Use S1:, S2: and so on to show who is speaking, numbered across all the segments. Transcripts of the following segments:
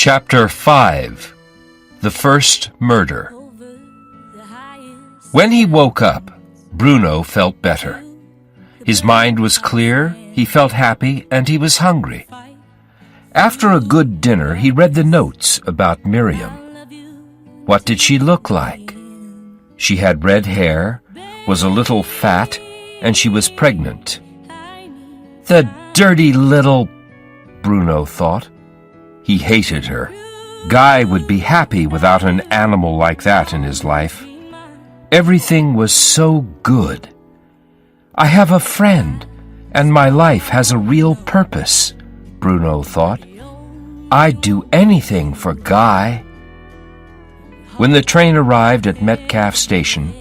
S1: Chapter 5. The First Murder. When he woke up, Bruno felt better. His mind was clear, he felt happy, and he was hungry. After a good dinner, he read the notes about Miriam. What did she look like? She had red hair, was a little fat, and she was pregnant. The dirty little... Bruno thought. He hated her. Guy would be happy without an animal like that in his life. Everything was so good. I have a friend, and my life has a real purpose, Bruno thought. I'd do anything for Guy. When the train arrived at Metcalfe Station,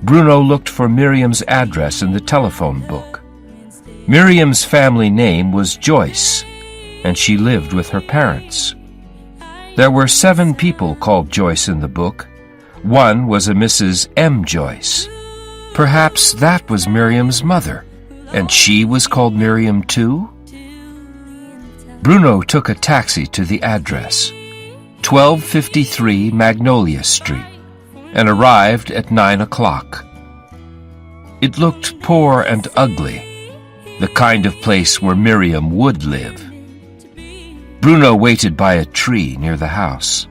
S1: Bruno looked for Miriam's address in the telephone book. Miriam's family name was Joyce, and she lived with her parents. There were 7 people called Joyce in the book. One was a Mrs. M. Joyce. Perhaps that was Miriam's mother, and she was called Miriam too? Bruno took a taxi to the address, 1253 Magnolia Street, and arrived at 9 o'clock. It looked poor and ugly, the kind of place where Miriam would live. Bruno waited by a tree near the house.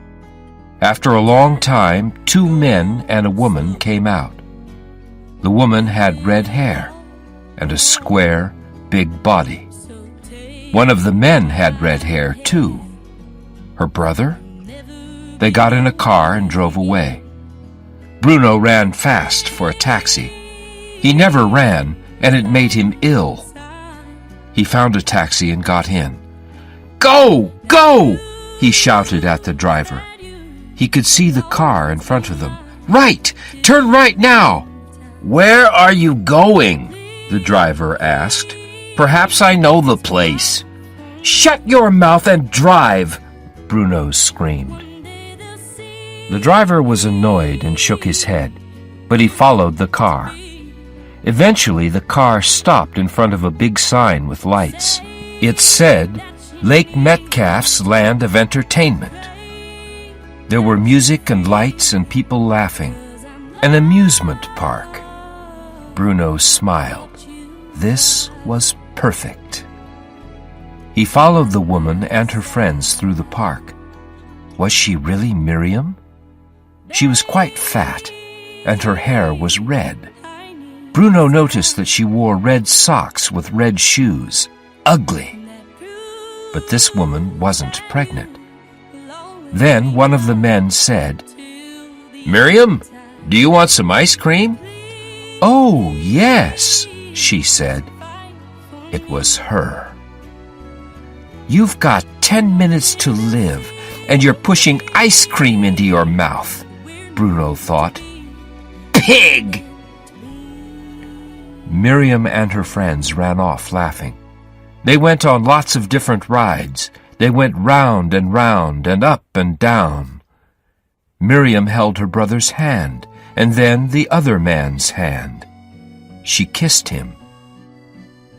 S1: After a long time, 2 men and a woman came out. The woman had red hair and a square, big body. One of the men had red hair, too. Her brother? They got in a car and drove away. Bruno ran fast for a taxi. He never ran, and it made him ill. He found a taxi and got in. Go! Go! He shouted at the driver. He could see the car in front of them. Right! Turn right now! Where are you going? The driver asked. Perhaps I know the place. Shut your mouth and drive! Bruno screamed. The driver was annoyed and shook his head, but he followed the car. Eventually, the car stopped in front of a big sign with lights. It said, Lake Metcalfe's Land of Entertainment. There were music and lights and people laughing. An amusement park. Bruno smiled. This was perfect. He followed the woman and her friends through the park. Was she really Miriam? She was quite fat, and her hair was red. Bruno noticed that she wore red socks with red shoes. Ugly. But this woman wasn't pregnant. Then one of the men said, Miriam, do you want some ice cream? Oh, yes, she said. It was her. You've got 10 minutes to live, and you're pushing ice cream into your mouth, Bruno thought. Pig! Miriam and her friends ran off laughing. They went on lots of different rides. They went round and round and up and down. Miriam held her brother's hand, and then the other man's hand. She kissed him.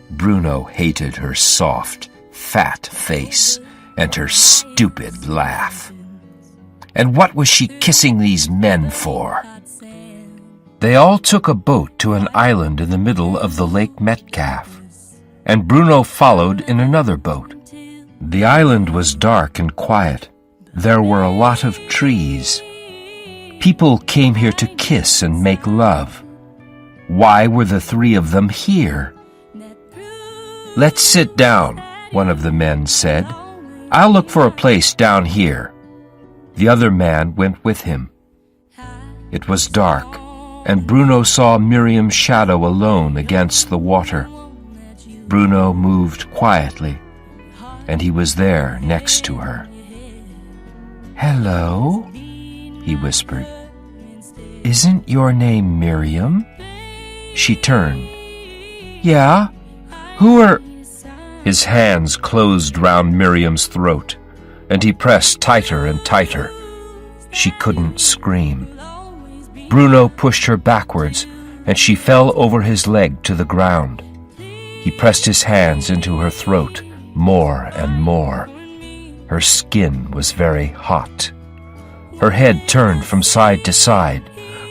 S1: Bruno hated her soft, fat face and her stupid laugh. And what was she kissing these men for? They all took a boat to an island in the middle of the Lake Metcalfe, and Bruno followed in another boat. The island was dark and quiet. There were a lot of trees. People came here to kiss and make love. Why were the 3 of them here? Let's sit down, one of the men said. I'll look for a place down here. The other man went with him. It was dark, and Bruno saw Miriam's shadow alone against the water. Bruno moved quietly, and he was there next to her. Hello, he whispered. Isn't your name Miriam? She turned. Yeah? Who are... His hands closed round Miriam's throat, and he pressed tighter and tighter. She couldn't scream. Bruno pushed her backwards, and she fell over his leg to the ground. He pressed his hands into her throat more and more. Her skin was very hot. Her head turned from side to side,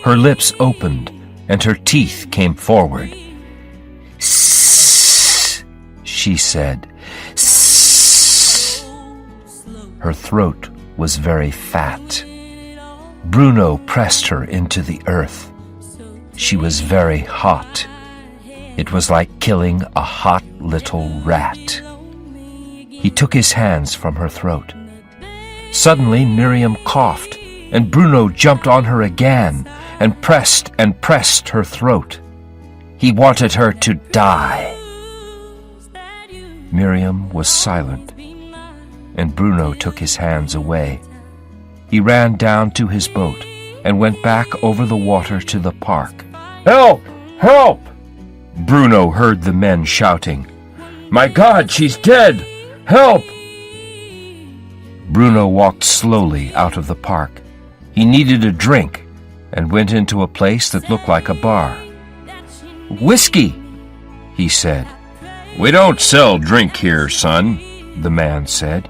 S1: her lips opened, and her teeth came forward. "Sss," she said. "Sss." Her throat was very fat. Bruno pressed her into the earth. She was very hot. It was like killing a hot little rat. He took his hands from her throat. Suddenly Miriam coughed, and Bruno jumped on her again and pressed her throat. He wanted her to die. Miriam was silent, and Bruno took his hands away. He ran down to his boat and went back over the water to the park. "Help! Help!" Bruno heard the men shouting. "My God, she's dead! Help!" Bruno walked slowly out of the park. He needed a drink and went into a place that looked like a bar. "Whiskey," he said. "We don't sell drink here, son," the man said.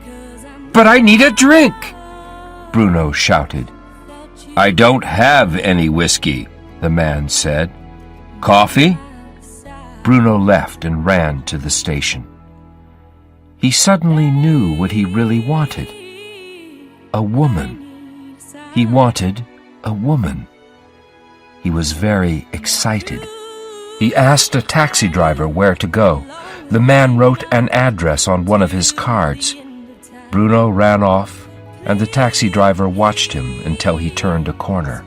S1: "But I need a drink," Bruno shouted. "I don't have any whiskey," the man said. "Coffee?" Bruno left and ran to the station. He suddenly knew what he really wanted. A woman. He wanted a woman. He was very excited. He asked a taxi driver where to go. The man wrote an address on one of his cards. Bruno ran off, and the taxi driver watched him until he turned a corner.